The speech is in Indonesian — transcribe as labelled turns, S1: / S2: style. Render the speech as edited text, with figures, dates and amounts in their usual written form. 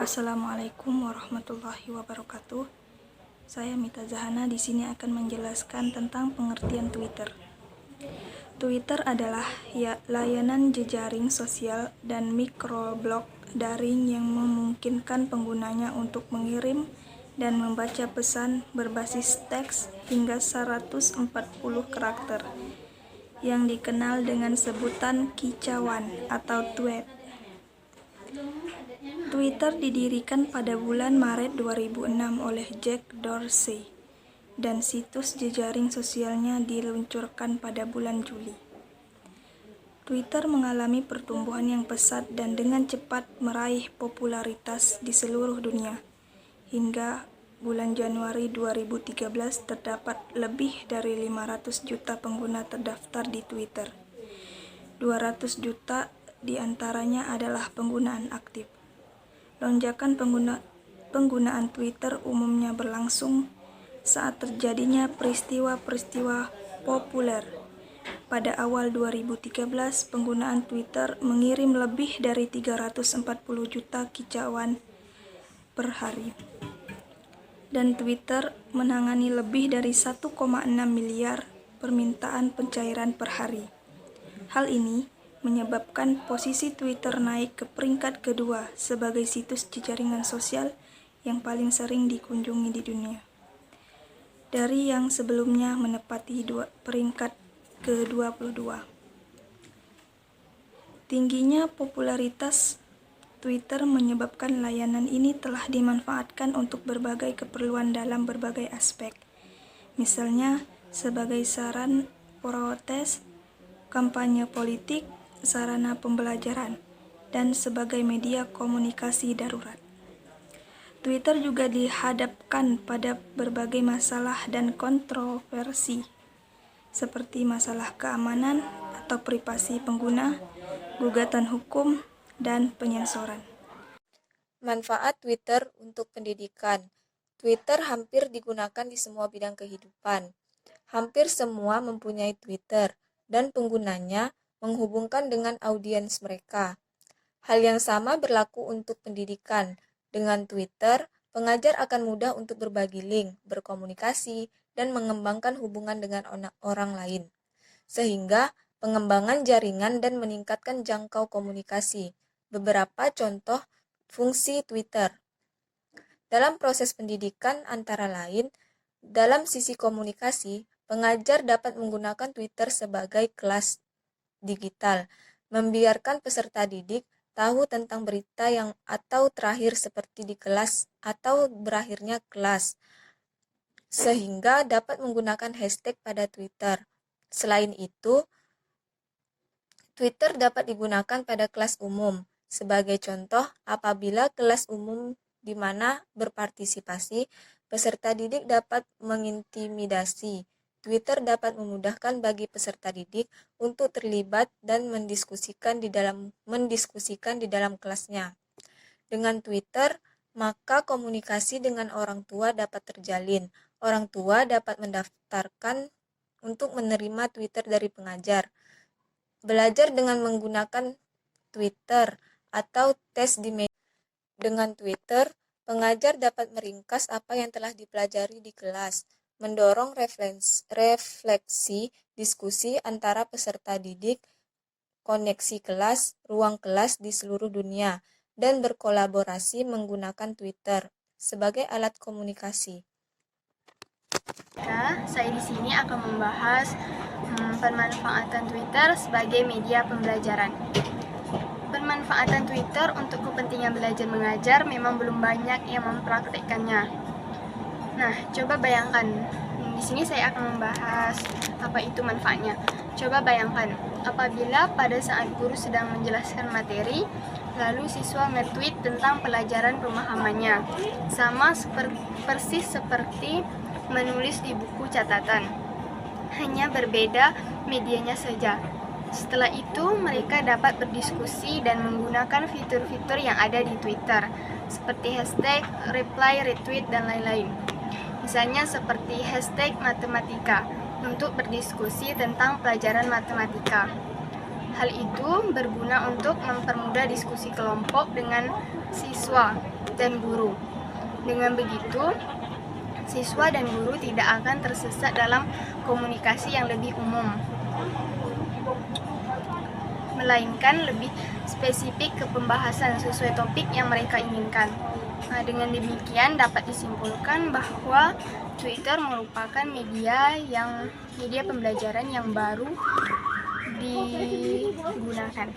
S1: Assalamualaikum warahmatullahi wabarakatuh. Saya Mita Zahana di sini akan menjelaskan tentang pengertian Twitter. Twitter adalah layanan jejaring sosial dan mikroblog daring yang memungkinkan penggunanya untuk mengirim dan membaca pesan berbasis teks hingga 140 karakter yang dikenal dengan sebutan kicauan atau tweet. Twitter didirikan pada bulan Maret 2006 oleh Jack Dorsey dan situs jejaring sosialnya diluncurkan pada bulan Juli. Twitter mengalami pertumbuhan yang pesat dan dengan cepat meraih popularitas di seluruh dunia. Hingga bulan Januari 2013 terdapat lebih dari 500 juta pengguna terdaftar di Twitter. 200 juta diantaranya adalah penggunaan aktif. Lonjakan penggunaan Twitter umumnya berlangsung saat terjadinya peristiwa-peristiwa populer. Pada awal 2013, penggunaan Twitter mengirim lebih dari 340 juta kicauan per hari. Dan Twitter menangani lebih dari 1,6 miliar permintaan pencairan per hari. Hal ini menyebabkan posisi Twitter naik ke peringkat kedua sebagai situs jejaring sosial yang paling sering dikunjungi di dunia. Dari yang sebelumnya menempati peringkat ke-22. Tingginya popularitas Twitter menyebabkan layanan ini telah dimanfaatkan untuk berbagai keperluan dalam berbagai aspek. Misalnya sebagai saran protes, kampanye politik, sarana pembelajaran, dan sebagai media komunikasi darurat. Twitter juga dihadapkan pada berbagai masalah dan kontroversi, seperti masalah keamanan atau privasi pengguna, gugatan hukum, dan penyensoran.
S2: Manfaat Twitter untuk pendidikan. Twitter hampir digunakan di semua bidang kehidupan. Hampir semua mempunyai Twitter, dan penggunanya menghubungkan dengan audiens mereka. Hal yang sama berlaku untuk pendidikan. Dengan Twitter, pengajar akan mudah untuk berbagi link, berkomunikasi, dan mengembangkan hubungan dengan orang lain. Sehingga pengembangan jaringan dan meningkatkan jangkau komunikasi. Beberapa contoh fungsi Twitter. Dalam proses pendidikan antara lain, dalam sisi komunikasi, pengajar dapat menggunakan Twitter sebagai kelas digital, membiarkan peserta didik tahu tentang berita yang atau terakhir seperti di kelas atau berakhirnya kelas, sehingga dapat menggunakan hashtag pada Twitter. Selain itu, Twitter dapat digunakan pada kelas umum. Sebagai contoh, apabila kelas umum di mana berpartisipasi, peserta didik dapat mengintimidasi. Twitter dapat memudahkan bagi peserta didik untuk terlibat dan mendiskusikan di dalam kelasnya. Dengan Twitter, maka komunikasi dengan orang tua dapat terjalin. Orang tua dapat mendaftarkan untuk menerima Twitter dari pengajar. Belajar dengan menggunakan Twitter atau tes di media. Dengan Twitter, pengajar dapat meringkas apa yang telah dipelajari di kelas, mendorong refleksi diskusi antara peserta didik, koneksi kelas, ruang kelas di seluruh dunia, dan berkolaborasi menggunakan Twitter sebagai alat komunikasi.
S3: Saya di sini akan membahas pemanfaatan Twitter sebagai media pembelajaran. Pemanfaatan Twitter untuk kepentingan belajar mengajar memang belum banyak yang mempraktikkannya. Nah, coba bayangkan, di sini saya akan membahas apa itu manfaatnya. Coba bayangkan, apabila pada saat guru sedang menjelaskan materi, lalu siswa nge-tweet tentang pelajaran pemahamannya, sama persis seperti menulis di buku catatan, hanya berbeda medianya saja. Setelah itu, mereka dapat berdiskusi dan menggunakan fitur-fitur yang ada di Twitter, seperti hashtag, reply, retweet, dan lain-lain. Misalnya seperti hashtag matematika, untuk berdiskusi tentang pelajaran matematika. Hal itu berguna untuk mempermudah diskusi kelompok dengan siswa dan guru. Dengan begitu, siswa dan guru tidak akan tersesat dalam komunikasi yang lebih umum, melainkan lebih spesifik ke pembahasan sesuai topik yang mereka inginkan. Dengan demikian dapat disimpulkan bahwa Twitter merupakan media pembelajaran yang baru digunakan.